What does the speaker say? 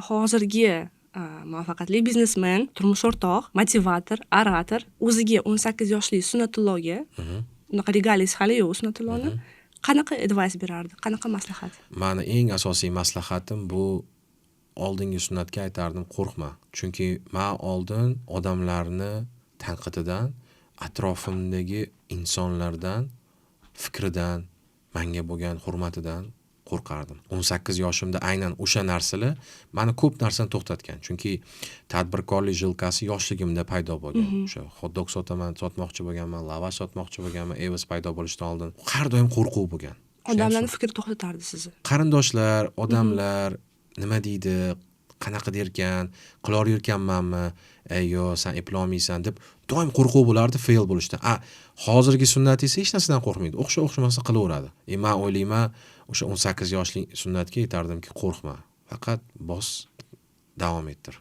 hozirgi muvaffaqiyatli biznesmen, turmush o'rtoq, motivator, orator o'ziga 18 yoshli Sunnatullohga, unaqa regaliyasi hali yo'q Sunnatullohni, qanaqa advice berardi, qanaqa maslahat? Mani eng asosiy maslahatim bu oldingi sunnatga aytardim, qo'rqma. Chunki men oldin odamlarni tanqididan, atrofimdagi insonlardan, fikridan, menga bo'lgan hurmatidan qo'rqardim. 18 yoshimda aynan o'sha narsalar meni ko'p narsani to'xtatgan. Chunki tadbirkorlik jilkasi yoshligimda paydo bo'lgan. O'sha hot-dog sotmoqchi bo'lganman, lavash sotmoqchi bo'lganman, evaz paydo bo'lishdan oldin har doim qo'rquv bo'lgan. Odamlarning fikri to'xtatardi sizni. Qarindoshlar, odamlar nima deydi, qanaqa derkan, qilaverganmanmi, yo sen eplolmaysan deb doim qo'rquv bo'lardi fail bo'lishdan. Hozirgi sunnat esa hech narsadan qo'rqmaydi. O'xshamasa qilaveradi. Men o'ylayman, o'sha 18 yoshli sunnatga aytardimki, qo'rqma. Faqat bos, davom ettir.